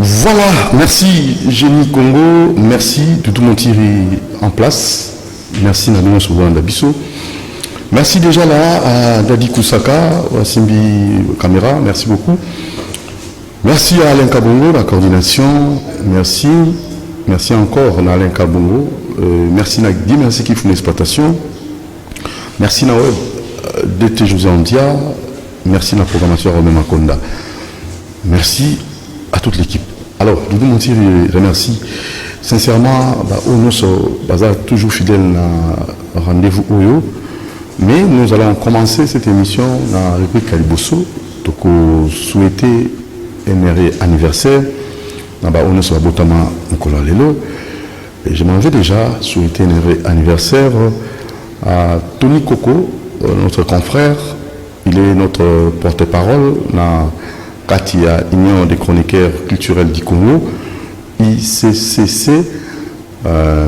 Voilà, merci Génie Congo, merci Doudou Montiri en place, merci Nanou Souvan Dabisso, merci déjà là à Dadi Kusaka, à Simbi Caméra, merci beaucoup. Merci à Alain Kabongo, la coordination, merci encore à Alain Kabongo, merci Nagdi, merci qui font l'exploitation, merci na web DT José Andia, merci na programmation Romain Makonda, merci à toute l'équipe. Alors, Doudou Montiri remercie sincèrement, Baza toujours fidèle à rendez-vous Oyo, mais nous allons commencer cette émission dans la rubrique Kaliboso, donc souhaiter un heureux anniversaire, et je m'en vais déjà souhaiter un heureux anniversaire à Tony Coco, notre confrère, il est notre porte-parole dans Katia, Union des chroniqueurs culturels du Congo, ICCC,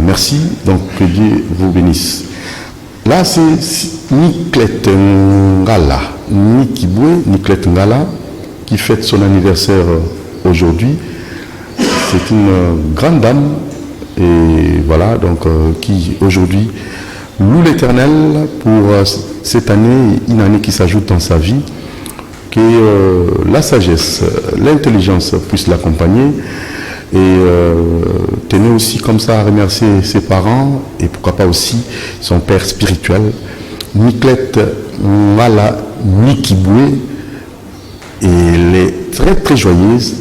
merci, donc que Dieu vous bénisse. Là, c'est Niklet Ngala, Niklet Ngala, qui fête son anniversaire aujourd'hui. C'est une grande dame, et voilà, donc qui aujourd'hui loue l'Éternel pour cette année, une année qui s'ajoute dans sa vie. Que la sagesse, l'intelligence puisse l'accompagner et tenez aussi comme ça à remercier ses parents et pourquoi pas aussi son père spirituel, Niklet Mala Nikiboué. Et elle est très très joyeuse,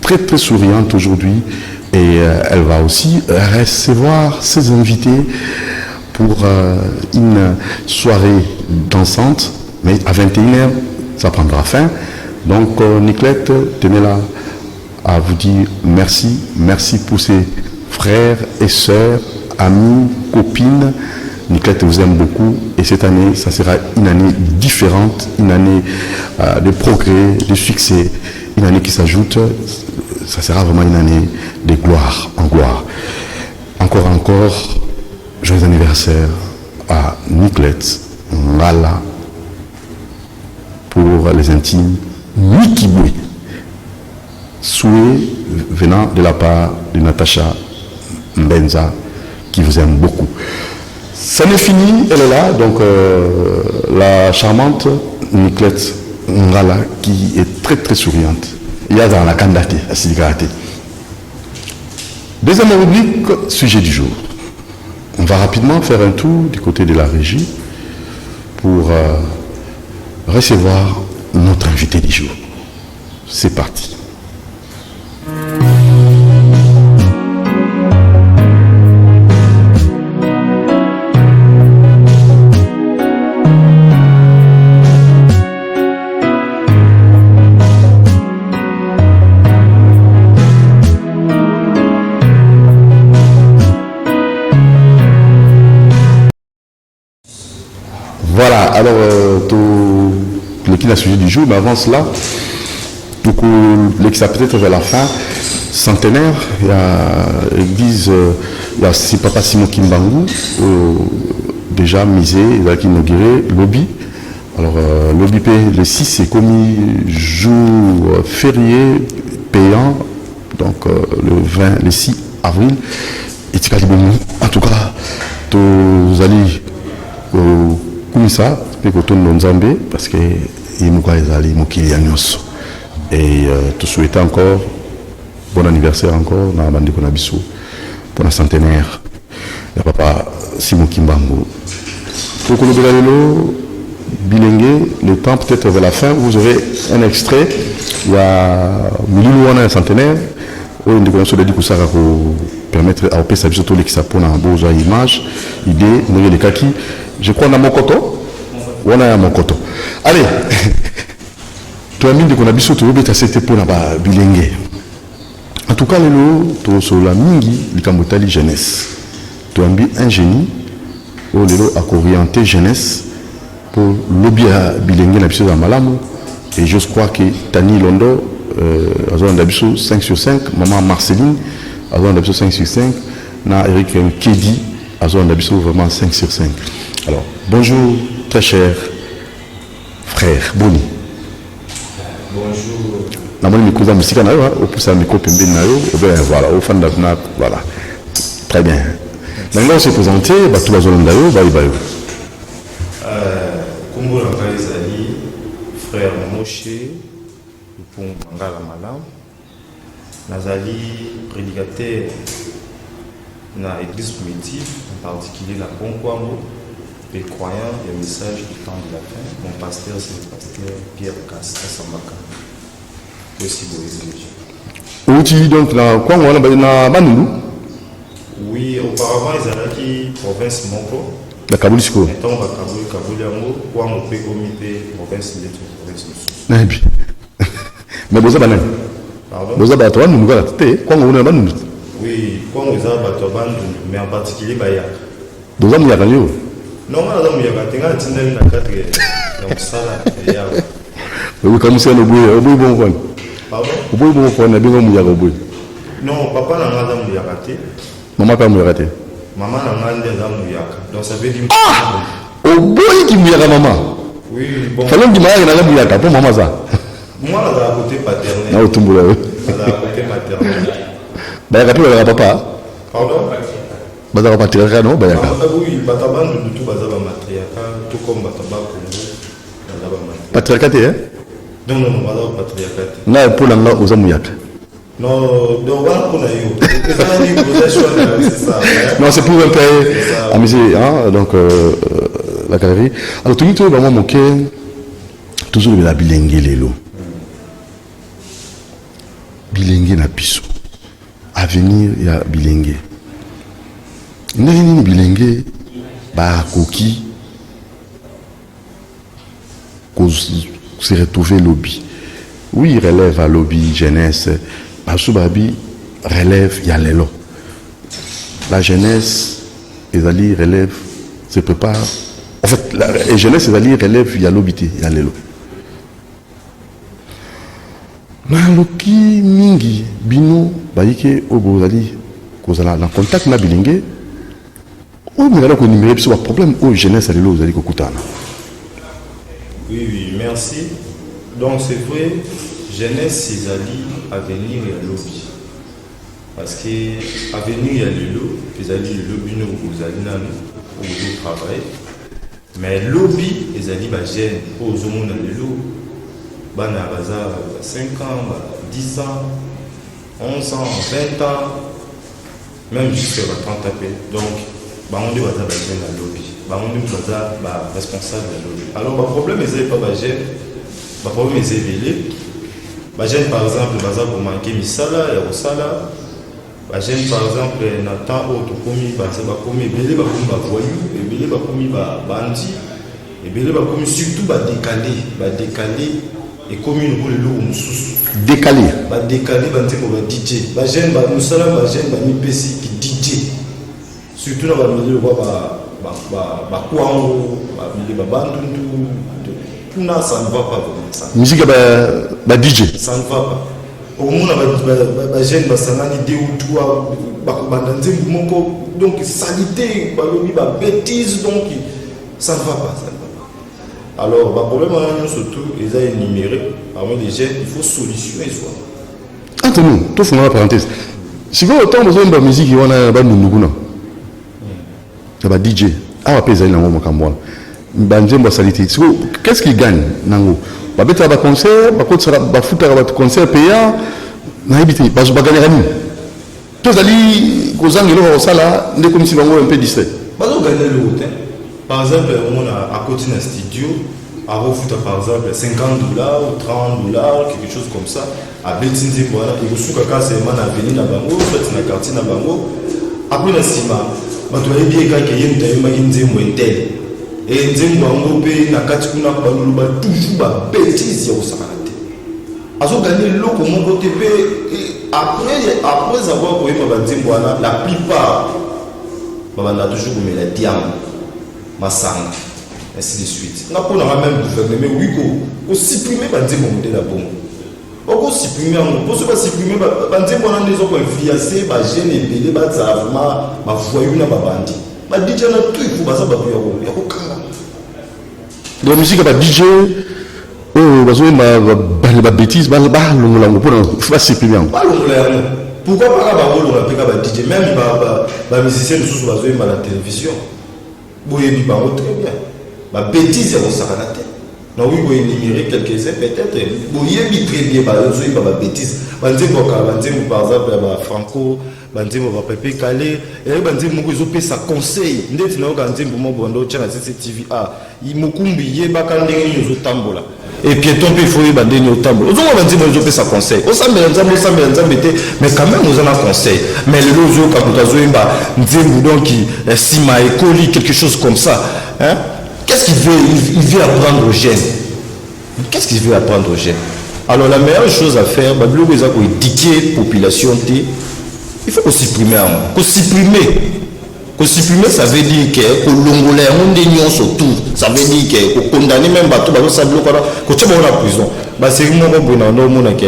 très très souriante aujourd'hui et elle va aussi recevoir ses invités pour une soirée dansante, mais à 21h. Ça prendra fin. Donc, Niklet, tenez là à vous dire merci. Merci pour ses frères et sœurs, amis, copines. Niklet vous aime beaucoup. Et cette année, ça sera une année différente, une année de progrès, de succès, une année qui s'ajoute. Ça sera vraiment une année de gloire en gloire. Encore, joyeux anniversaire à Niklet. Voilà. Pour les intimes, Nikiboué, souhait venant de la part de Natacha Mbenza, qui vous aime beaucoup. Ça n'est fini, elle est là, donc la charmante Niklet Ngala, qui est très très souriante. Il y a dans la candidature à Sidikarate. Deuxième rubrique, sujet du jour. On va rapidement faire un tour du côté de la régie pour recevoir notre invité du jour. C'est parti. Voilà, alors l'équipe a sujet du jour, mais avant cela, donc l'équipe peut-être vers la fin, centenaire, il y a l'église, il y a Papa Simon Kimbangu, déjà misé, il a inauguré lobby. Alors lobby le 6 c'est commis jour férié payant, donc le 6 avril, et en tout cas, vous allez comme ça, parce que et te souhaiter encore bon anniversaire encore dans la bande de Konabiso pour la centenaire de Papa Simon Kimbangu. Pour que le bilingue, le temps peut-être vers la fin, vous aurez un extrait. Il y a un centenaire où une décoration de Dikoussara pour permettre à OP Sabiso tous les qui s'appellent en beaux images, idées, les kaki. Je crois dans mon coton. On a mon coton. Allez, tu as mis de Konabiso, tu as cette pour la bilingue. En tout cas, le sur la mingi, le jeunesse. Tu as mis un génie, au lelo à orienter jeunesse pour lobby à bilingue na malamu. Et je crois que Tani Londo, à 5 sur 5, maman Marceline, à 5 sur 5, na Eric Kedi, à vraiment 5 sur 5. Alors, bonjour, très cher frère Boni. Bonjour, na moni micro za musique na yo au pousse un micro pembeni na yo ben voilà au fan na voilà très bien maintenant on se présenter ba tout bazolanda yo ba yo Kombo na ngai ezali frère Moshe pour Mangala Malam nazali prédicateur na église primitive en particulier la Conquango et croyant le message du temps de la fin. Mon pasteur c'est le pasteur Pierre Casta Sambaka aussi beau outi donc na Congo na Bandundu. Oui, auparavant ils allaient province Moko. La Kabulisiko. Étant Kabuliango, quoi on peut comiter province de province. Nabi. Mais boza banan. Pardon. Boza batwa nous ngala té Congo na Bandundu. Oui, quoi on a batwa Bandundu, mais en particulier Baya. Boza muyaka yo. Non, madame muyaka tenga tindeli na katre ya musala ya. Oui, comme c'est le boy bon bon. Pardon. Le boy bon bon na bingo muyaka boy. Non, papa na madame muyaka té. Maman ka muyaka té. Maman n'a pas de muyaka. Donc ça veut dire au boy qui muyaka maman. Oui, bon. Fallait que muyaka na muyaka pour maman ça. Moi là dans côté paternel. Na otumbula. Dans côté maternel. Bayaka pe papa. Pardon. Bazaka patriarcat non bayaka. Oui, bataban de tout bazaba matriarcat tout comme bataba Congo. Bazaba matriarcat. Patriarcat hein? Non non non, bazaba patriarcat. Na pour la nga oza muyaka. Non, donc voilà qu'on a eu. C'est ça. Non, c'est pour un peu amuser, hein, donc la galerie. Alors, tout le monde va vraiment moquer toujours de la bilingue lélo. Bilingue na biso. Avenir il y a bilingue. Nini bilingue ba koki se retrouver lobby. Oui, relève à lobby jeunesse. Babi relève Yalelo. La jeunesse, les relève, se prépare. En fait, la jeunesse, les relève Yalobité, Yalelo. Maloki mingi bino baike obozali kozala na contact na bilingue. O mengala ko numéro biso problème o jeunesse alelo ozali kokutana. Oui, merci. Donc c'est vrai. Jeunesse, c'est avenir et lobby. Parce que avenir, il y a le lobby, les lobby, nous allons au travail. Mais lobby, les alliés, jeunes, aux hommes, le lobby, bana baza 5 ans, 10 ans, 11 ans, 20 ans, même jusqu'à 30 ans. Donc, on doit avoir un lobby. On doit avoir responsable de lobby. Alors, le problème, c'est pas jeune, le problème, c'est élevé. Jeune par exemple, pour manquer misala et osala. Jeune par exemple, na temps où tu commis, bakomi belé bakomi voyou, et belé bakomi bandi, et belé bakomi surtout décalé et commis nous le loup sous. Décalé. Décalé, DJ. Jeune musala, jeune mipesi qui DJ. Surtout dans le Kouango, tout ça ne va pas comme ça. Musique DJ. Ça ne va pas. Au moins, les jeunes donc salité, bêtise, donc ça ne va pas. Alors, le problème, surtout, ils ont énuméré parmi les jeunes, il faut solutionner ça. Anthony, tu fais une parenthèse. Si vous avez autant besoin de musique, il y a un DJ. Ah, après, il y a un qu'est-ce qu'il gagne nango babeta ba concert ba kotsa ba futa ba concert payant na habité ba gagner ni tous ali kozangelo sala ne comme si bango un peu distrait ba gagner le hôtel par exemple on a à côté d'un studio à refuta par exemple $50 ou $30 quelque chose comme ça à Betinzi voilà et vous ka c'est man avenir na bango soit na quartier na bango après na sima ba to yebi ka ke yenta yema kinzi mointel. Et nzembo yango pe na kati kuna baluluba toujours ba bêtise ya osakate azo gagner loko moko te pe après avoir koyeba ba nzembo wana la plupart babanda toujours comme la diam masanga ainsi de suite na pona même gouvernement oui ko supprimer ba nzembo modela bon oko supprimer on pour se pas supprimer ba nzembo wana ndezo ko influencer ba jeune ebele ba vraiment ba voyou na ba bandi. DJ na tout il faut baza ba ya ko kanga la musique ba DJ oh ba bêtise ba longola ngo pour fa supprimer ba longola pourquoi pas ba longola pe ka ba DJ même ba musicien sous ba zoyemba la télévision boyebi ba très bien ba bêtise ya osaka na te na oui boye énumérer quelques-uns peut-être boyebi très bien ba zoyemba ba bêtise banzembo ka banzembo par exemple ba Franco banzembo ba Pepe Calé et banzembo moko zo pesa conseil ndeti na ka nzembo mo bondo tchana CCTV imokumbi yebaka ndenge nyozo tambola et piéton peut faut bander au tambola ozo banzembo zo pesa conseil osambela nzambo te mais quand même nous en a conseil mais le lozo ka kutazo imba nzembo donc sima ekoli quelque chose comme ça hein qu'est-ce qu'il veut il veut apprendre aux jeunes qu'est-ce qu'il veut apprendre aux jeunes alors la meilleure chose à faire bah bleu ça pour éduquer population il faut supprimer supprimer ça veut dire que longola monde union surtout ça veut dire que condamner même bateau bateau ça bloque ko tshaba na prison bah c'est moi bon na no mona que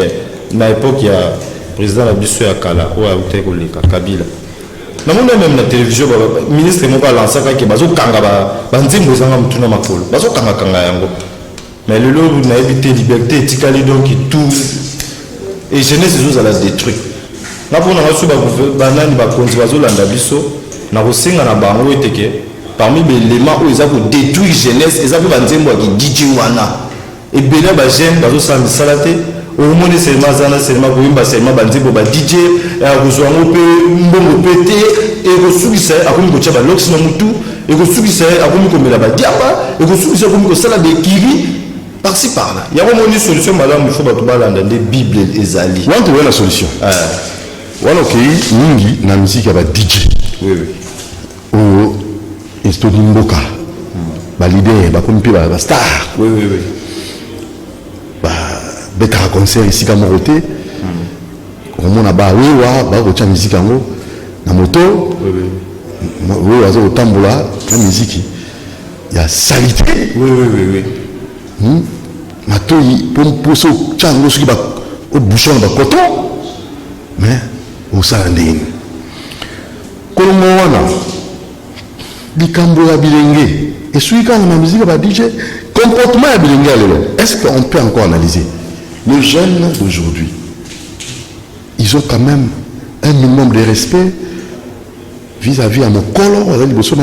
na époque il y a président la biso ya kala ou a uté ko leka Kabila na monde même na télévision ministre mo ba lancer ka bazo kanga ba nzimbo zanga mutuna makolo bazo kanga yango mais le lot na éviter liberté etikali donc tout et jeunesse zo la détruire na pona baso ba nani ba konzi bazo landa biso na kosenga na bango eteke parmi les éléments où ils ont détruit jeunesse ils ont banzembo ki DJ wana et bela ba jeune bazo sami salate au monde seulement zana seulement ko seulement banzembo ba DJ a kozwango pe mbongo pété et kosukisa akomi ko tshaba lox na mutu et kosukisa akomi ko mela ba diapa et kosukisa akomi ko sala de kiri par-ci par-là il y a vraiment une solution madame il faut bato balanda de Bible ezali want to la solution wana okay mingi na musique ya ba DJ oui oyo estoni mboka ba leader ba komi pe ba star oui ba betaka concert ici ka moko te omona ba wewa ba ko tcha musique yango na moto oui wazo kotambola na musique ya salité oui matoyi pomposo tchango soki ba o bouchon ba coton mais au sala ndeni kolongo wana likambo ya bilenge esuika na musique ba DJ comportement ya bilenge lelo est-ce qu'on peut encore analyser les jeunes d'aujourd'hui ils ont quand même un minimum de respect vis-à-vis à mon colo avec le bosso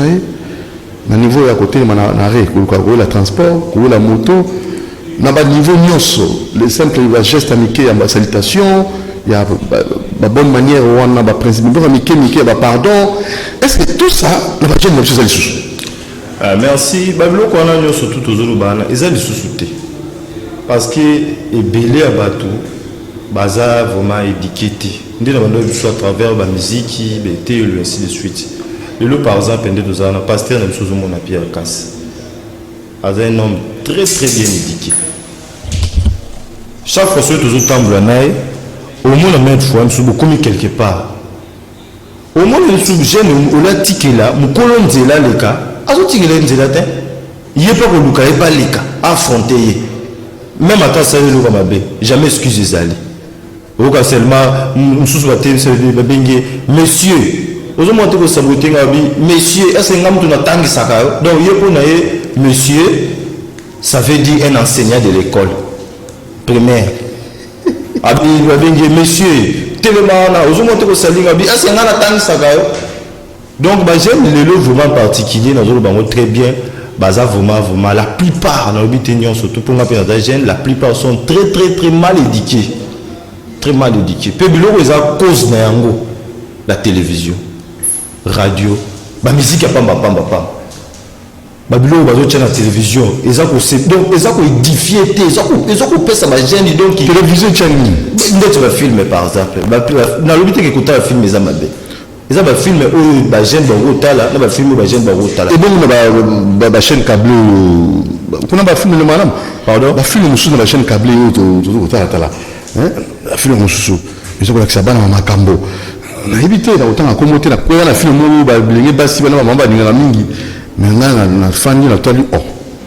na niveau ya côté na ré ko la transport ko la moto na ba niveau nyonso les simples gestes amicaux ya salutation ya ba bonne manière wana ba principe ba amicaux ba pardon est-ce que tout ça na ba jeune chose ali merci bablo ko na nyonso tout ozolo bana ezali susute parce que ebele abatu baza vraiment éduqué ndina bando biso à travers ba musique bete le ainsi de suite le par exemple ndé dozana pasteur na biso mona Pierre Casse un homme très très bien éduqué chaque fois que tu tambola nae au moins mettre fois mso beaucoup quelque part au moins le sujet on l'a tikela mukolo nzela leka azo tikela nzela te yepa ko luka yepa leka affronter même à ça le comme abe jamais excuse ezali oka seulement msusu ba tebe ba bengi monsieur ozo monter ko saboter ngabi monsieur est-ce ngam tu na tangi saka donc yepo na ye monsieur ça veut dire un enseignant de l'école primaire abi ba bengi monsieur tellement na ozo monter ko salinga bi est-ce ngana tangi saka donc bah j'aime le lot vraiment particulier dans le bango très bien baza vraiment la plupart dans l'obtention surtout pour ma période jeune la plupart sont très mal éduqués peu bilo ils a cause na yango la télévision radio ba musique pamba ba bilo bazo tchana télévision ils a ko donc ils a ko édifier ils a ko pesa ba jeune donc télévision tchani ndetse ba film par exemple na l'obité que kota film ils a mabe ils ont un film où les jeunes vont tala, na film où les jeunes vont tala. Et bon, on a la chaîne câblée. On a un film de madame. Pardon. Un film où la chaîne câblée où tala tala. Un film où ils ont accès à bana makambo. On a évité là autant à commenter la première la film où les basi bana mamba ni la mingi. Mais on a fani la tali oh.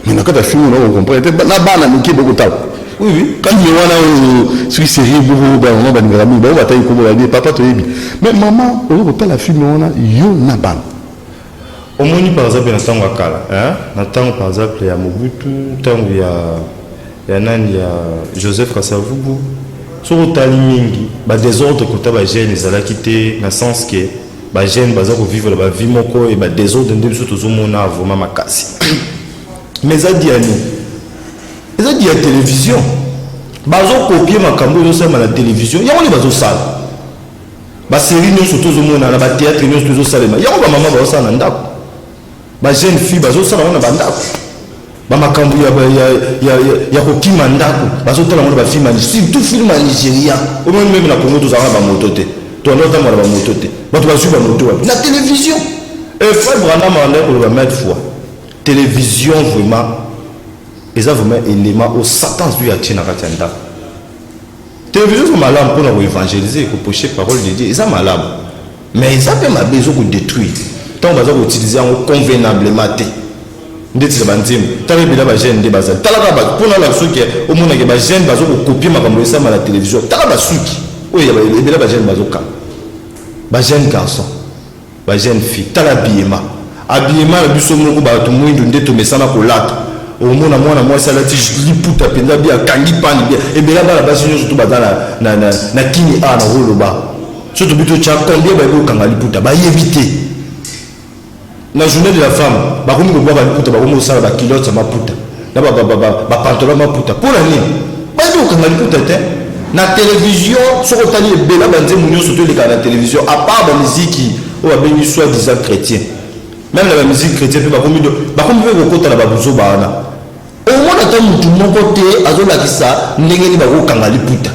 Mais na quand film on comprend. Na bana ni beaucoup tala. Oui, quand il y a une série, on va tailler comme on va dire, papa, tu es bien. Mais maman, on va la film, on a un ban. Au moins, par exemple, il y a un temps par exemple, il y a Mobutu, il y a ya nani ya Joseph Kasavubu sur tali mingi ba désordre kota ba jeune ezalaki te na sens que ba jeune baza ko vivre ba vie moko et ba désordre nde biso tozomona vraiment makasi mais ça dit à nous ça dit à télévision bazo copier makambo ezosala na télévision yango ni bazo sala ba série nyonso tozomona na ba théâtre nyonso tozosalema yango ba mama bazosala na ndako ba jeune fille bazosala na bandako ba makambo ya kokima ndako bazotala ngo ba film surtout film nigérien au même na Congo tozala ba moto te to ndota mo ba moto te bato bazwi ba moto na télévision et frère Branham mandé pour le mettre fois télévision vraiment ils ont vraiment élément au Satan lui a tenu à katenda télévision c'est malade pour nous évangéliser pour prêcher parole de Dieu ils ont malade mais ils ont pas besoin de détruire tant baza ko utiliser convenablement te ndeti ba nzim tala bila ba jeune de bazal tala ba pona la suki au monde que ba jeune bazo ko copier makambo ça na télévision tala ba suki oya ba bila ba jeune bazo ka ba jeune garçon ba jeune fille tala biema abiema la biso moko ba to mwindu ndeto mesana ko lata au monde mwana moi ça la ti liputa penda bia kangi pani bia e bela ba la basi surtout bazala na kini a na roloba surtout bito cha combien ba ko kanga liputa ba éviter la journée de la femme ba komi ko ba liputa ba komi sala ba kilote ma puta na ba pantalon ma puta pour la nuit ba ko kanga liputa te na télévision soko tali e bela ba nzemu nyonso to leka na télévision à part ba musique o ba béni soit disant chrétien même la musique chrétienne ba komi ko kota na ba buzo ba na au moins ata mutu moko te azolakisa ndenge ni ba ko kanga liputa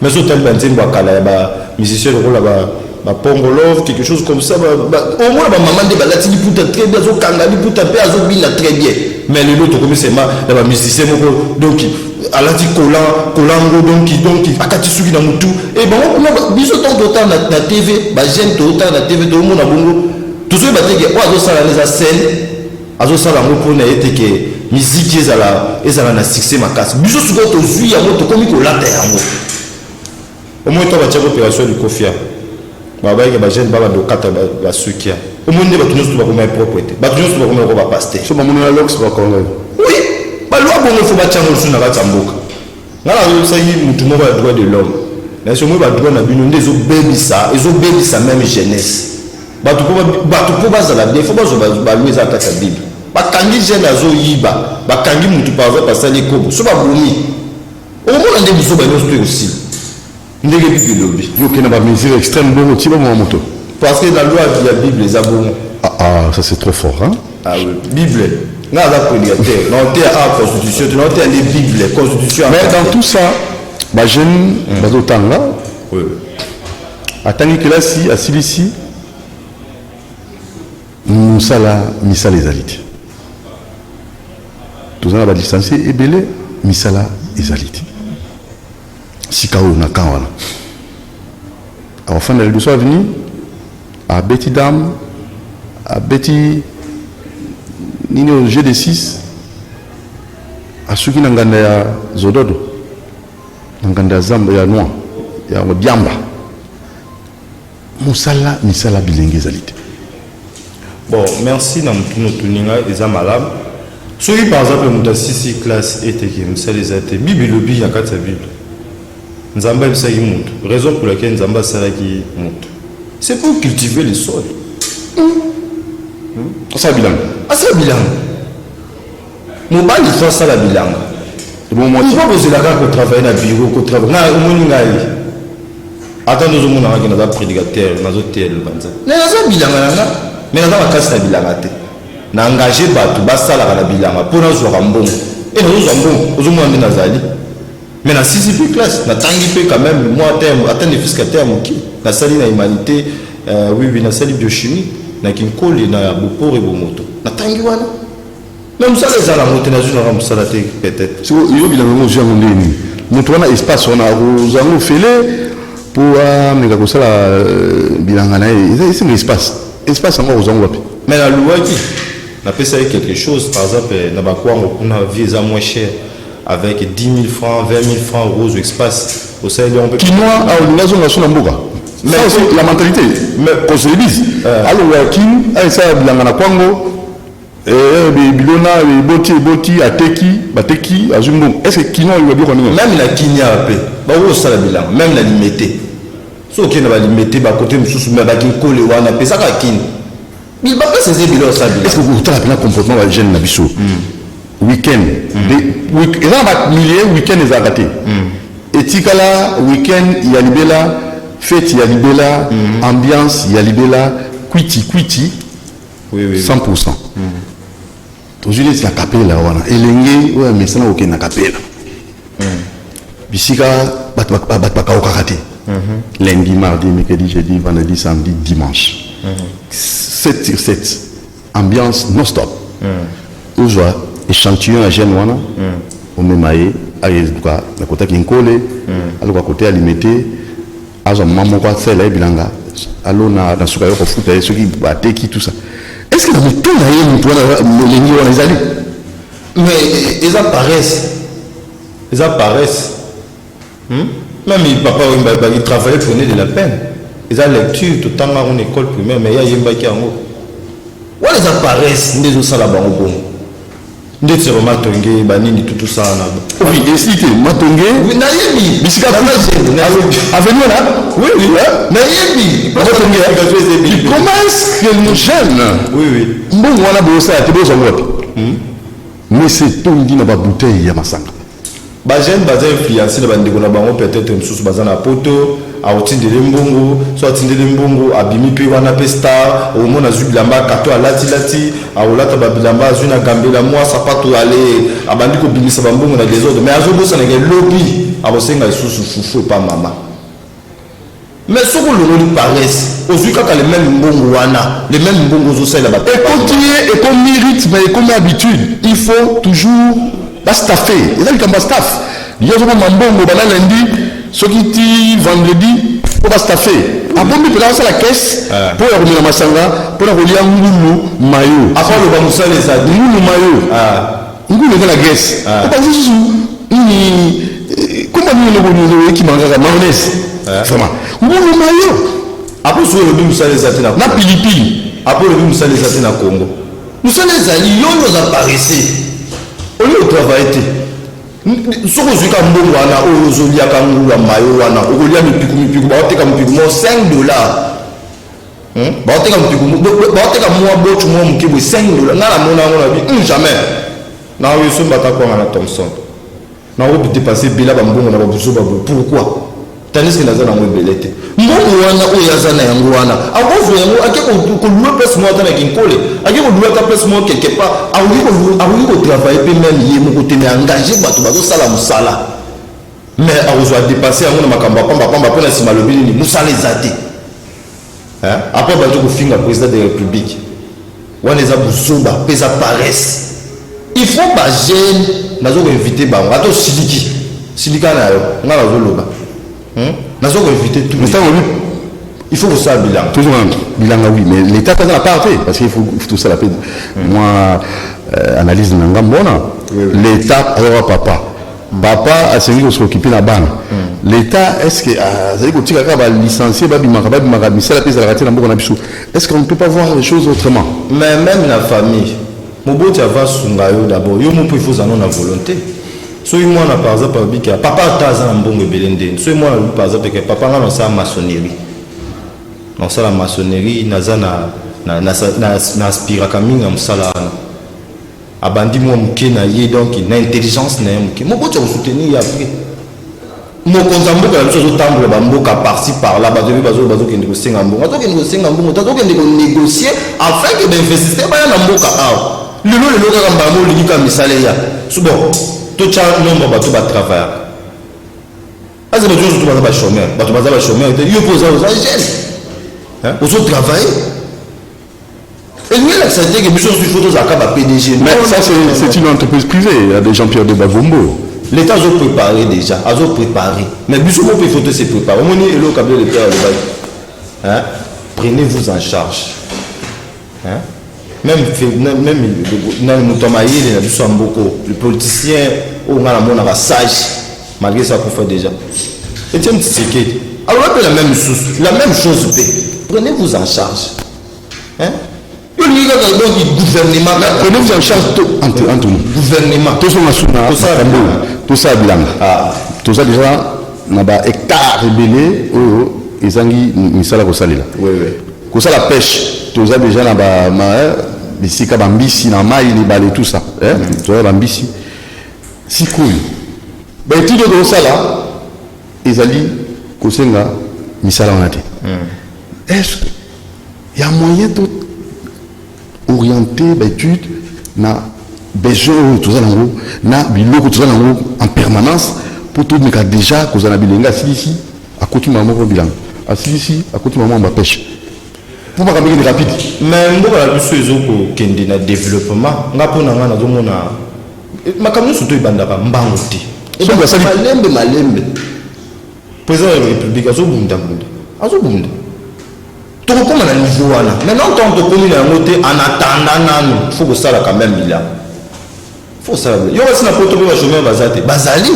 mais so tali ba nzembo akala ya ba musicien ko la ba pongolov quelque chose comme ça au moins ba maman de ba lati liputa très bien zo kanga liputa pe azobina très bien mais le lot comme c'est ma ba musicien moko donc alati kolango donc akati suki na mutu et bon biso tant na TV ba jeune tant na TV to mona bongo tout ce bateke o azo sala les scène azo sala ngo pona ete ke musique ezala na succès makasi biso suko to zui ya moto komi ko lata yango au moins to ba tchako opération du kofia ba ba ke ba jeune ba do kata ba sukia au moins ne ba tunyos to ba ko mai propriété ba tunyos to ba ko mai ko ba pasteur so ba mona lox ba ko ngai oui ba loi bongo fo ba tchango suna ba tsamboka ngala yo sayi mutu mo ba droit de l'homme na so mo ba droit na bino ndezo bebisa même jeunesse bato po bazala bien fo balouer eza kaka bible bakangi jeune azoyiba bakangi mutu par exemple asali ekobo so babomi okomona nde biso banyonso to aussi ndenge bible elobi yokena bamesure extrême bongo ti bamona moto parce que la loi ya bible eza bongo ça c'est trop fort hein? Ah oui, bible nga aza prédicateur na ote a constitution na ote ande bible constitution mais dans tout ça bajeune bazotanga atangi kelasi asilisi misala ezali te tozala balicencié ebele misala ezali te sika oyo na kan wana afanda liboso aveni abeti dame abeti nini oyo g de 6 asuki na nganda ya zododo na nganda ya zamba ya noir ya biamba misala bilenge ezali te. Bon, merci na mutuno tuninga eza malamu. Soki par exemple muta 6 classe eteke musala eza te bible lobi ya kati ya bible. Nzamba ebisaki mutu. Raison pour laquelle Nzamba asalaki mutu. C'est pour cultiver le sol. Asa bilanga. Asa bilanga. Mobali fa sala bilanga. Bon moi. Tu vas poser la carte pour travailler na bureau, pour travailler. Na omoni ngai. Attends nous omona ngaki na prédicateur, na zo tel banza. Na asa bilanga na mais na makasi na bilanga te na engagé bato basalaka na bilanga mpo nazwaka mbongo e nazozwa mbongo ozomona nde nazali mais na 6 mpe classe natangi mpe quand même moi ata nefisikateur ya moki nasali na humanité oui nasali biochimie na kinkoli na bopore bomoto natangi wana mais mosala eza nango te nazwi nanga mosala te peut-être yo bilanga ngo ozwi yango ndeni moto wana espace wana akozwa yango ofele mpo ameka kosala bilanga na ye esenga espace encore aux angles. Mais la loi dit, on appelle ça quelque chose, par exemple, on a vie moins cher avec 10 000 francs, 20 000 francs euros espace. Au sein de qui moi, à l'occasion de la Mboga. Mais c'est la mentalité. Mais qu'on se le dise. Alors, Kim, ça, Bilangana Kwango, bilona boti ateki azumbo est-ce que kino il va dire même la kinya pe ba wo sala bilan même la limité so ki na ba limité ba côté mususu mais ba ki kole wana pe ça ka kin il ba pas ces bilans ça bilan est-ce que vous avez un comportement de jeune na biso week-end et là ba millier week-end les raté etikala week-end il y a libela fête il y a libela ambiance il y a libela kwiti oui 100%. Aujourd'hui, c'est la capella. Et l'engé, ouais, mais c'est là où il y a la capella. Bisika, lundi, mardi, mercredi, jeudi, vendredi, samedi, dimanche. 7 sur 7. Ambiance non-stop. Aujourd'hui, échantillon à Genouana, au Memaye, à Yezuka, la côté qui est collé, à l'autre côté, à l'imité, à son maman, quoi, c'est là, bilanga. Alors, dans ce cas, il faut foutre ceux qui battent, qui tout ça. Est-ce que vous tout les alliés? Mais ils apparaissent. Même les papas, ils travaillaient pour donner de la peine. Ils ont lecture tout le temps en école primaire, mais il y a un bac en haut. Où ils apparaissent, ils sont là bas au bon. Ils sont vraiment tongés, banini tout ça. Oui, et si tu es matongé, oui, naïmi. Bisika avenue là? Oui, naïmi. Comment est-ce que nos jeunes, oui, bon, on a besoin de te mais c'est tout dit dans la bouteille, il y a ma sang. Bajen baza influencé na bandeko na bango peut-être mususu baza na poto aotindele mbongo so atindele mbongo abimi pe wana pe star au mona zu bilamba kato alati aolata ba bilamba zu na gambela moi sapato ale abandi ko bimisa bambongo na des autres mais azobosa na ke lobby abosenga isusu fufu pa mama mais ce que l'on paraisse aujourd'hui quand les mêmes mbongo wana les mêmes mbongo zo sala ba et continuer et comme mérite mais comme habitude il faut toujours staffé, il a eu un staff. Il y a un mambongo, lundi, ce qui dit vendredi, pour pas staffer. Après, on peut lancer la caisse pour la remettre à Massanga, pour la relier à Ngoulou Mayo. Après, le Bamoussa les a dit Ngoulou Mayo. Ngoulou est la caisse. Comment nous qui mange la mayonnaise? Vraiment. Ngoulou Mayo. Après, sur le Bamoussa les a dit na pilipili. Après, le Bamoussa les a dit na Congo. Nous sommes les alliés, nous apparaissons. Au lieu de travailler, ce que je veux wana ozolia kangula mayo wana okolia mipiku baoteka mipiku mo $5 baoteka mipiku baoteka mwa bochu mwa mkibu $5 ngala mona ngona bi jamais na weso mbata kwa na Thomson na obi dépasser bila ba mbongo na babuzo babu pourquoi tandis que nazana mo belete mbongo wana oyazana yango wana akozo yango akeko ko louer place mo atana kinkole akeko louer ta place mo quelque part awi ko travailler pe même yé mo côté engagé bato bazo sala musala mais akozo a dépasser yango na makamba pamba pona sima lobini ni musala ezate hein après bato ko finga président de la République wana eza buzoba pesa paresse il faut ba jeune nazo ko inviter bango ato silika na yo ngala zo loba nous avons évité tout. Il faut que ça bilan. Toujours un bilan, oui, mais l'État n'a pas fait, parce qu'il faut tout ça la peine. Moi, analyse Nangambona, l'État, alors papa a celui qui s'occupe de la banque. L'État, est-ce que, licencié, est-ce qu'on ne peut pas voir les choses autrement? Mais même la famille, Moboti avance Sungayo d'abord, il faut en avoir volonté. Soy moi na par exemple papa taza na mbongo belende soy moi par exemple que papa nga na sa maçonnerie na sa la maçonnerie naza na aspira kaminga musala abandi mo mke na ye donc na intelligence na mke mo ko soutenir après mo konzambo ka biso tambola ba mboka par-ci par-là ba debi bazo kende ko senga mbongo atoke ko senga mbongo atoke ko négocier afin que d'investir ba na mboka aw lelo ka mbamo lingika misale ya subo tout ça nombre bateau va travailler. Ah c'est toujours tout va chômeur, bateau va chômeur. Il pose aux jeunes. Aux autres travailler. Et nous là c'est que mission sur photos à cap PDG. Mais ça c'est une entreprise privée, il y a des Jean-Pierre de Bavombo. L'État a préparé déjà, a préparé. Mais mission pour photos c'est préparé. On est le câble de terre le bail. Prenez-vous en charge. Même le politicien on a la sage malgré ça qu'on fait déjà et tiens alors la même chose prenez-vous en charge hein il donc gouvernement. Prenez-vous en charge entre nous. Gouvernement. Tout ça, tout ça, tout ça déjà, na ba hectare rebellé, ils ont dit, misala kosalela. Oui, oui. Kosa la pêche, tout ça déjà na ba bisika bambisi na mai ni balé tout ça, tout ça bambisi. Si cool. Ben tout de ça là, ils ont dit kosenga misala onate. Est-ce qu'il y a moyen d'orienter l'étude na besoin tout ça na biloko tout ça en permanence pour tout mais déjà que vous en avez bilinga ici à côté maman pour bilan ici à côté maman ma pêche pour pas camper rapide mais ngo la biso ezoko kende na développement ngapo na ngana zo mona makamno surtout ibanda ba mbango te so ba sali malembe président de la république azobunda tout comme à niveau là maintenant tant que commune à monter en attendant faut que ça là quand même il a faut ça il y a aussi na poto ba chômeur bazali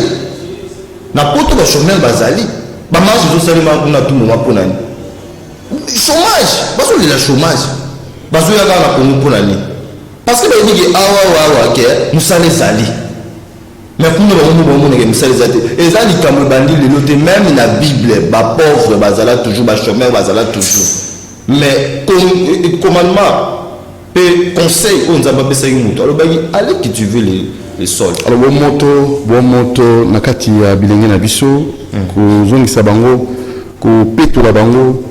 na poto ba chômeur bazali ba marche zo sali ma kuna tout moment pour nani chômage baso le chômage baso ya na kongo pour nani parce que ba dit que awa ke musale zali mais pour nous on musale zali et ça li kambo bandi le note même na bible ba pauvre bazala toujours ba chômeur bazala toujours. Mais commandement et conseil on nous a pas passé une moto alors allez qui tu veux les sols alors bon moto nakati ya bilenge na biso ko zongisa bango ko petola bango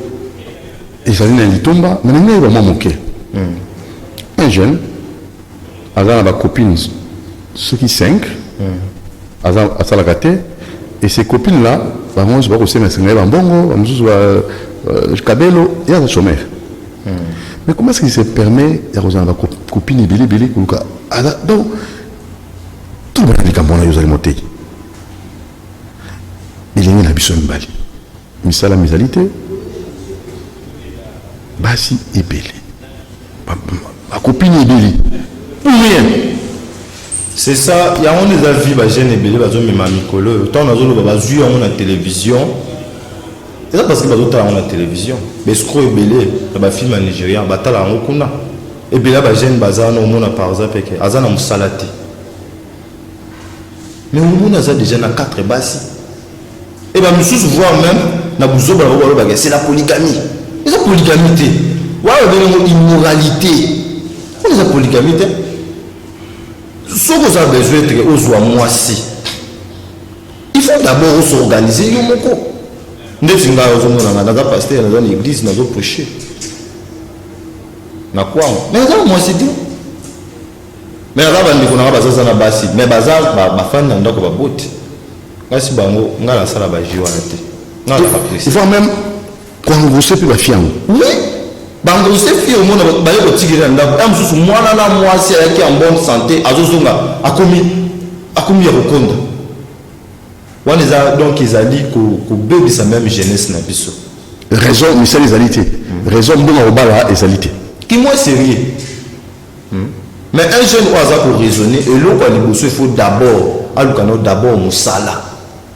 et ça vient litomba mais n'est vraiment moqué un jeune avec ba copines ceux qui 5 à ça la gâté et ces copines là vraiment je vais aussi mais c'est un bongo Kabelo et à chômeur. Mais comment est-ce qu'il se permet de rejoindre la copine Billy donc tout le monde dit qu'on a usé le moté. Il y a une ambition bali. Misala misalité. Basi et Billy. Ma copine est Billy. Pour rien. C'est ça, il y a un des avis bah jeune et Billy bah zo même Mikolo. Tant on a zo bah vu on a télévision. C'est ça parce que bazo tala la télévision mais scro ebele ba film nigérien ba tala ngo kuna ebela ba jeune bazana omona par exemple que azana musalati mais omona za déjà na 4 basi et ba mususu voir même na buzo ba ba c'est la polygamie c'est la polygamie wa ba immoralité on est la polygamie ce que ça besoin être ozwa moi si il faut d'abord s'organiser yo moko. Ndeti nga ozomona na pasteur na l'église na zo prêcher. Na quoi? Mais là moi c'est dit. Mais là ba ndiko na bazaza na basi, mais baza ba fan na ndako ba bote. Ngasi bango ngala sala ba jiwa na te. Ngala pas précis. Il faut même congosser puis ba fiango. Oui. Bango se fi au monde ba yo tigira ndako. Am susu mwana na mwasi yaki en bonne santé azozonga akomi ya kokonda. Donc ils ont dit que bébé sa même jeunesse n'a pas ça. Raison, mais c'est les alités. Raison, bon au bas les alités. Qui moi sérieux. Mais un jeune oiseau pour raisonner et l'autre il faut d'abord musala.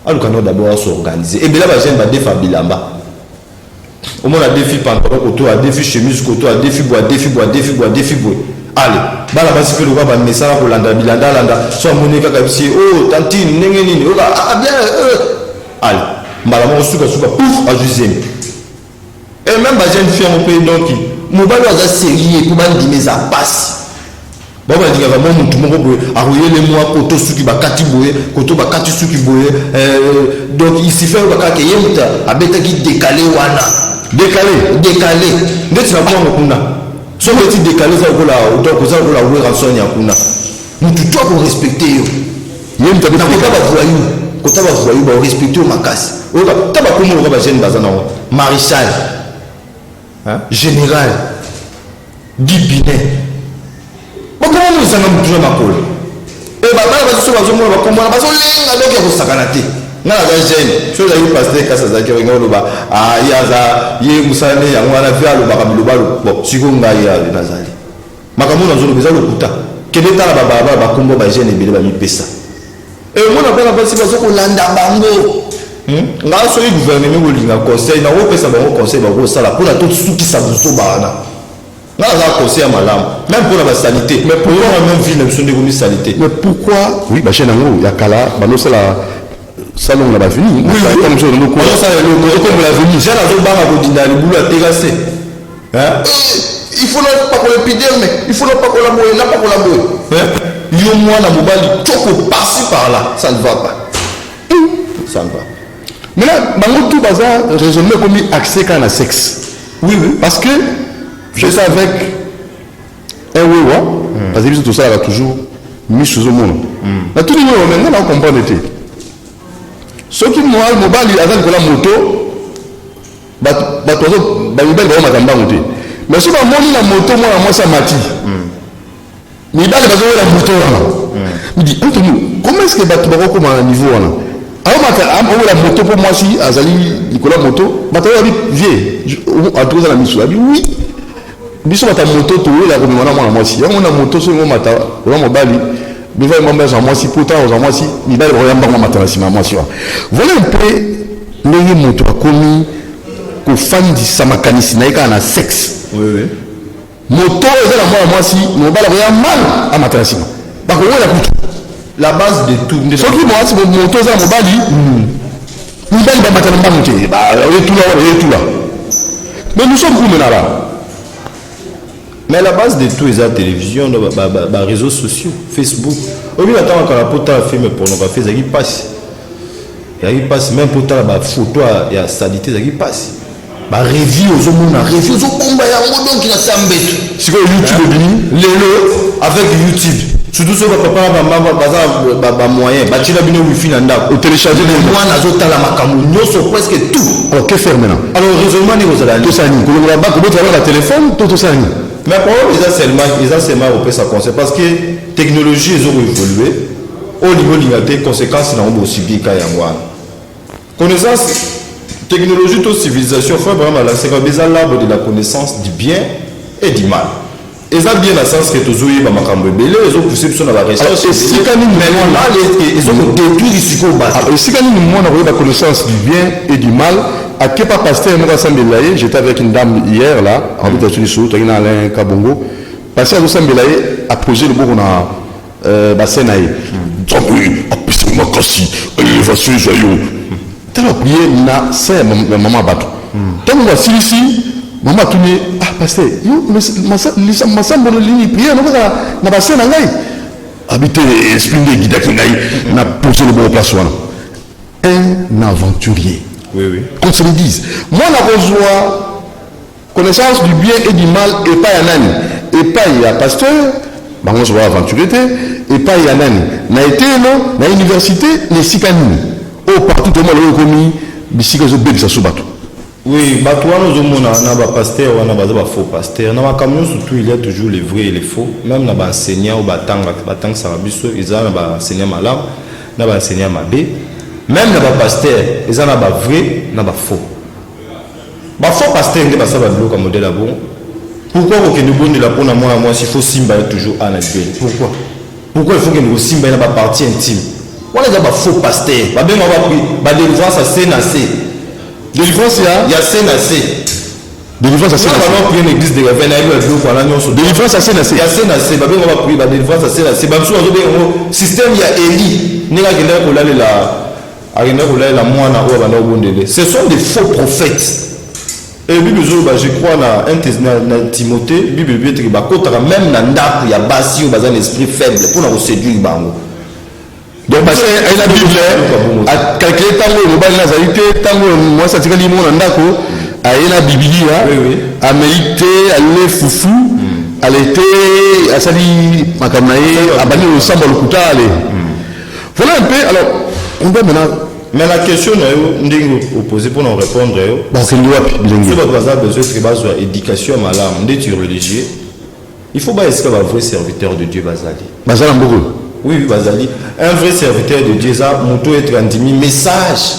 D'abord s'organiser. Et bien là jeune va défaire bilamba. Au moins la défi pantalon autour, a défi chemise autour, a défi bois. Allez, bala basi pe loba ba message ko landa bilanda landa so moni kaka bisi oh tantine ndenge nini oka ah bien allez mbala mo suka pouf à juième et même ba jeune fille on peut donc mobali aza sérieux pour ba ndimeza passe baba dinga ba mo mutu moko boye a royele moi koto suki ba kati boye koto ba kati suki boye donc il s'y fait ba kaka yemuta abeta ki décalé wana décalé ndeti na bongo kuna so petit décalé ça ko la donc ça ko la ouvrir en sonia kuna mutu toi ko respecter yo yem ta ba voyou ba respecter o makasi o ta ba komo ko ba jeune bazana maréchal hein général Guibinet ba komo mo sanga mutu na makolo e ba ba so ba zo mo ba komo ba so lenga donc ya ko sakana te na la jeune so la yo pasteur kasa za ke ngolo ba ya za ye musane ya ngwana via lo ba kamilo bon siko ngai ya nazali makamu na zolo bezalo kuta kele tala ba kombo ba jeune ebele ba mi pesa e mona bana ba siba soko landa bango nga so yi gouvernement ko linga conseil na wo pesa ba conseil ba ko sala pour la tout suki sa buso bana Là, on a conseillé à madame, même pour la salité. Mais pourquoi on a même vu une de salité? Mais pourquoi? Oui, bah chez Nango, il y a Kala, bah non, c'est la salon là-bas fini. Oui, comme ça, nous comment ça, comme la venue. J'ai la zone barre à Godina, le boulot à terrasser. Il faut pas qu'on l'épiderme, il faut pas qu'on la moye, n'a pas qu'on la moye. Yo, moi, la mobile, choco par-ci par-là, ça ne va pas. Ça ne va pas. Mais là, dans tout bazar, raisonnement comme accès quand on a sexe. Oui, oui. Parce que je fais ça avec un wewa, parce que tout ça va toujours mis sous le monde. Dans tous les wewa, maintenant, on comprend l'été. Ceux qui m'ont le mobile, avec la moto, mais si on monte la moto, moi, ça m'a-t-il. Mais il va la moto là. Il dit, comment est-ce que tu vas comment à un niveau là? Alors, la moto pour moi, si Azali, Nicolas Moto, je vais vieux, à trouver la mission. Oui, biso ta moto, tu es là, comme moi, si on a moto, sur mon matin, on va m'emballer. Mais vraiment, moi, si pourtant, moi, si, il va rien dans ma matin, si moi, si. Voilà un peu, les motos à commis, qu'au fan du Samakanis, n'a qu'un sexe. Oui, oui. Moto, moi, si, on va rien mal à matin, si. Par contre, la base de tout. Ce qui moi, c'est mon moto, ça, mon bali. Nous allons matin, on va monter. On est tout là. Mais nous sommes où maintenant là? Mais la base de tout est la télévision, les réseaux sociaux, Facebook. Au lieu d'attendre quand la pote a fait, mais pour nous faire, ça y passe. Il passe même pour la photo, il y a salité, ça y passe. Bah review aux hommes, review aux hommes, il y a un mot qui a sambé. C'est quoi YouTube Lélo avec YouTube. Surtout ce que papa a moyen, tu as bien wifi nanda. Au télécharger les mois nazo la makamou, nous presque tout. Ok, faire maintenant. Alors raisonnement ni vous allez. Tout ça ni. Quand on va battre le téléphone, tout ça ni. Mais pour eux, ils ont seulement au ça conseil parce que technologie ils ont évolué. Au niveau de la conséquences dans aussi bien qu'à Yangwan. Connaissance, technologie, toute civilisation, fait vraiment là, c'est comme l'arbre de la connaissance du bien et du mal. Ils ont bien le sens que tous les gens ils ont poussé sur la recherche. Et si quand ils ont détruit les psychopathes. Et si quand on a la connaissance du bien et du mal, à quel pas pasteur j'étais avec une dame hier là, en États-Unis, tu as Alain Kabongo, pasteur de Sambelaye a posé le mot qu'on a bassin naïe. Donc oui, après ma cassi, élévation joyeux. Tu as prié, na c'est maman bateau. Tant que voici ici. Maman a tourné, ah pasteur, ma semble de ligne prière, n'a pas ça, n'a pas habité l'esprit de guide n'a posé le bon place. Un aventurier. Oui, oui. Qu'on se le dise. Moi, on a besoin connaissance du bien et du mal, et pas un âne. Et pas il y a pasteur, on se voit aventurier, et pas il y a un âne. N'a été, non, dans l'université, les sicanines. Oh, partout, tout le monde a commis, les sicanines, ça se battent. Oui, bah toi nous avons un pasteur ou un faux pasteur. Dans ma camion surtout il y a toujours les vrais et les faux. Même dans les enseignants ou batang sarabiso, ils ont des enseignants malades, des enseignants mabé. Même dans les pasteurs, ils ont des vrais, des faux. Les faux pasteurs ne sont pas comme modèle bon. Pourquoi vous ne pouvez pas pour moi s'il faut simba toujours à la gueule? Pourquoi? Pourquoi il faut que nous simba dans la partie intime? On a des faux pasteurs. Bah bien on va prier. Bah délivrance à CNAC. Délivrance, il y a CNAC. Délivrance à CNAC. On va prier l'église de Réveil. Délivrance à CNAC. Il y a CNAC. On va prier délivrance à CNAC. Le système, il y a Élie. Ce sont des faux prophètes. Et Bible, je crois, dans Timothée, Bible, même dans il y a Bassi, il y a un esprit faible pour nous séduire. Donc, parce qu'il a Bible, à calculer tant que le mobile n'a pas été, tant que moi, ça tire l'imon en dako, à la Bible, à méditer, à aller foufou, à l'été, à sali, makamae, à bannir le sang dans le couteau, aller. Voilà un peu, alors, on doit maintenant. Mais la question est opposée pour nous répondre. C'est une loi bilingue. Si vous avez besoin d'éducation à l'âme, d'études religieuses, il faut pas être un vrai serviteur de Dieu, Bazali. Bazali Mboko. Oui, Bazali. Un vrai serviteur de Dieu, ça, moto être un message.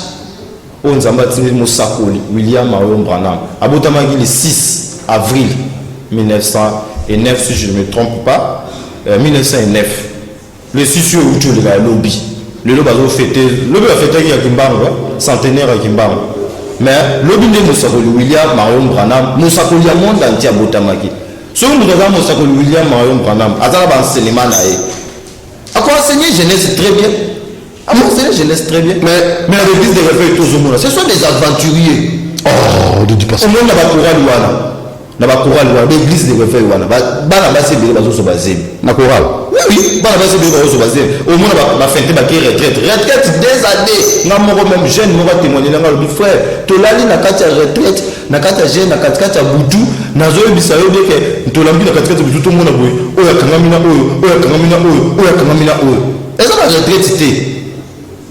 On s'en bat Moussakoli, William Marion Branham. Abotamagi le 6 avril 1909, si je ne me trompe pas, 1909. Le 6 août, tu le lobby. Le lobby a fêté à Kimbango, centenaire à Mais le lobby de Moussakoli, William Marion Branham, Moussakoli a monde entier à Botamagi. Si on nous regarde William Marion Branham, à enseignement, à quoi enseigner jeunesse très bien. À quoi enseigner jeunesse très bien. Mais l'église des réveils, tous au monde, ce sont des aventuriers. Oh, ne dis pas ça. Au monde, na ba chorale wa l'église de réveil wana bana basi bele bazo so bazé na chorale oui bana basi bele bazo so bazé au moins ba fête ba ki retraite des années na moko même jeune moko témoigner na le frère to lali na kati ya retraite na kati ya jeune na kati ya butu na zo bisa yo deke to lambi na kati ya butu to mona boy oya kangamina oyo eza na retraite té.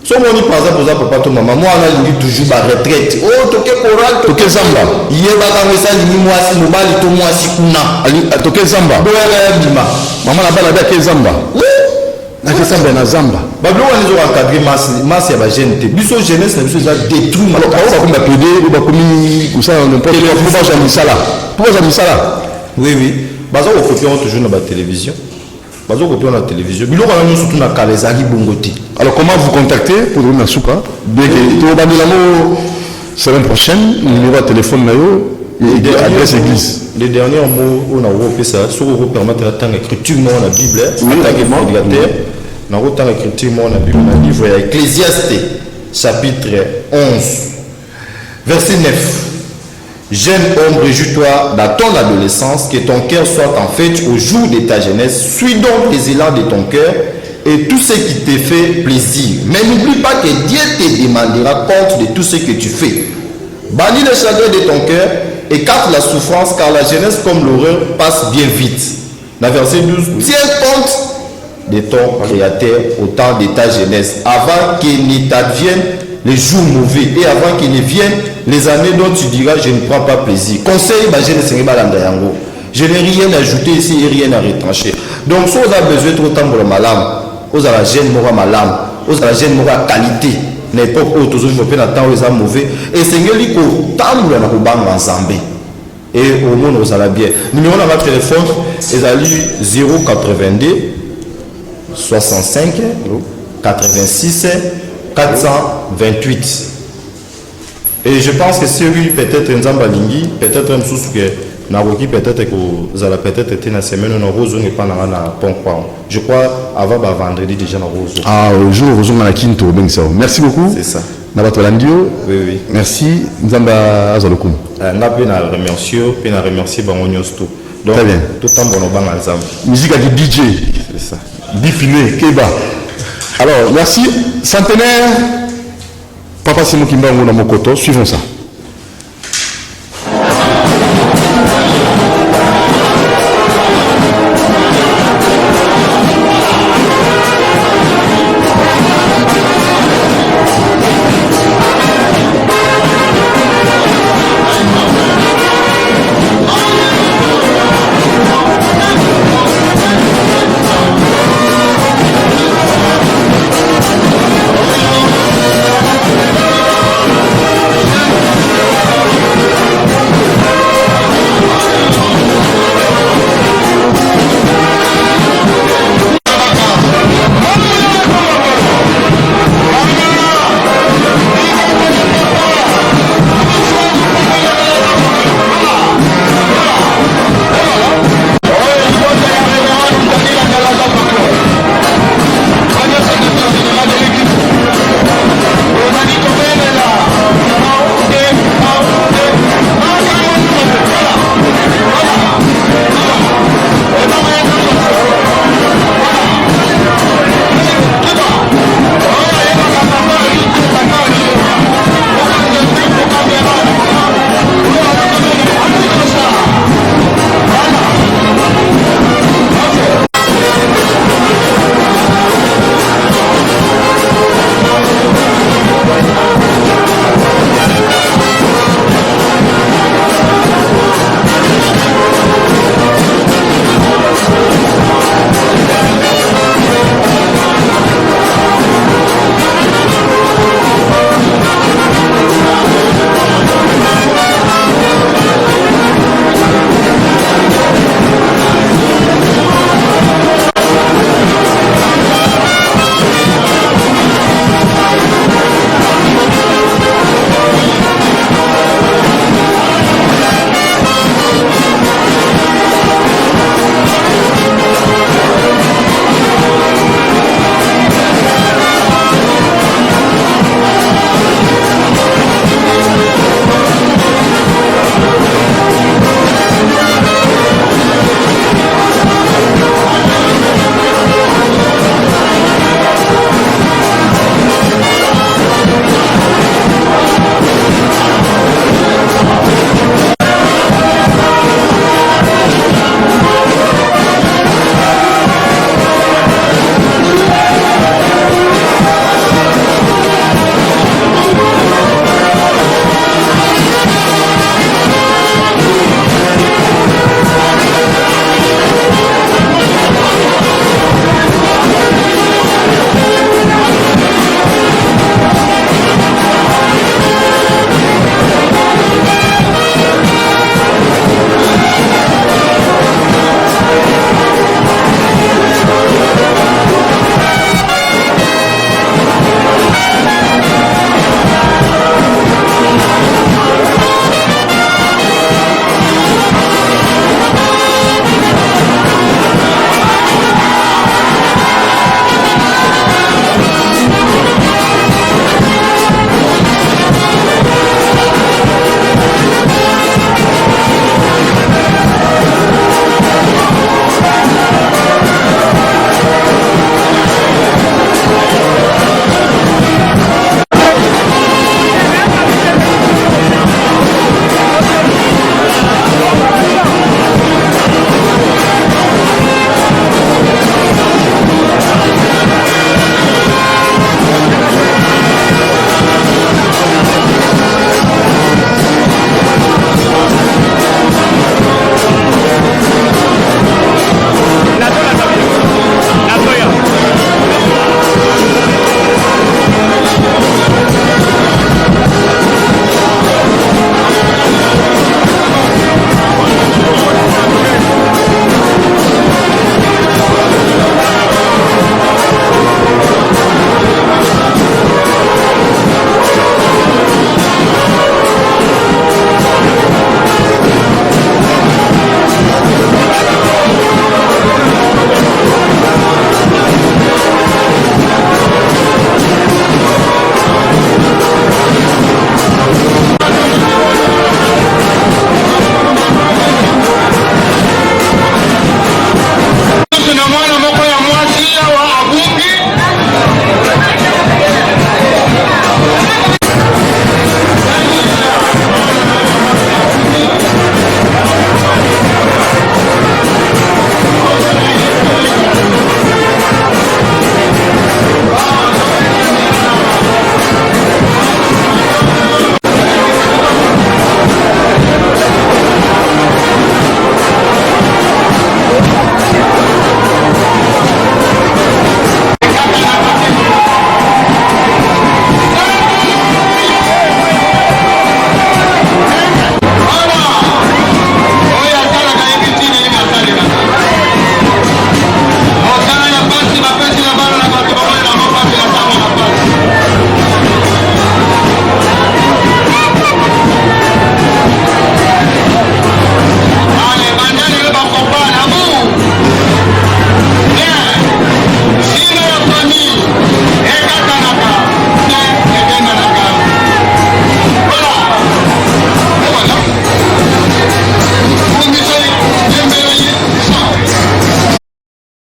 Si on dit par exemple, papa, ton maman, moi, on a toujours ma retraite. Oh, toke choral, toke zamba. Hier, quand on s'est dit, moi, si mobile, to moi, si kuna. Toke zamba. Maman, la balle, avec zamba. Oui. Na zamba na zamba. Bablo, on les a encadrés, masse, il y a jeune. Biso jeunesse, la biso détruit. Alors, on va pédé, on va commis, ou ça, n'importe quoi. Pourquoi j'ai mis ça là? Pourquoi j'ai mis ça là? Oui, oui. Bazo, on copie toujours dans la télévision. Bazo, copie dans la télévision. Bilo, on a surtout dans Kalezari Bongoti. Alors, comment vous contacter pour donner un souka? Bien que tu vas donner l'amour semaine prochaine, numéro de téléphone, et adresse église. Les derniers mots, on a repris ça, sur le permettre d'attendre l'écriture dans la Bible, attaquer obligataire, on a retenu l'écriture dans la Bible, dans le livre Ecclésiaste, chapitre 11, verset 9. Jeune homme, réjouis-toi dans ton adolescence, que ton cœur soit en fête au jour de ta jeunesse. Suis donc les élans de ton cœur et tout ce qui te fait plaisir. Mais n'oublie pas que Dieu te demandera compte de tout ce que tu fais. Bannis le chagrin de ton cœur, écarte la souffrance, car la jeunesse comme l'horreur passe bien vite. Dans verset 12, tiens compte de ton Créateur au temps de ta jeunesse, avant qu'il ne t'advienne les jours mauvais et avant qu'il ne viennent les années dont tu diras je ne prends pas plaisir. Conseil, je n'ai rien ajouté ici et rien à retrancher. Donc, si vous avez besoin de autant de malam, vous avez la gêne malam, vous avez la gêne qualité. L'époque où tous les gens sont mauvais. Et Seigneur dit que tant que nous avons ensemble. Et au monde, vous allez bien. Numéro de votre téléphone, c'est 082 65 86 428. Et je pense que celui peut-être Nzamba Lingi, peut-être un sous que Naroki, peut-être que vous allez peut-être été dans la semaine, on a rose, n'est pas dans la pont. Je crois avant vendredi déjà dans rose. Ah, au jour, rose, on a la quinto, ben ça. Merci beaucoup. C'est ça. Nabato Landio. Oui, oui. Merci. Nzamba Azalokum. N'a pas remercier Bangonios tout. Donc, très bien. Tout le temps, bon, on ensemble. Musique avec DJ. C'est ça. Bifilé, Keba. Alors, merci. Centenaire. Papa Simon Kimba, on a mon coton. Suivons ça.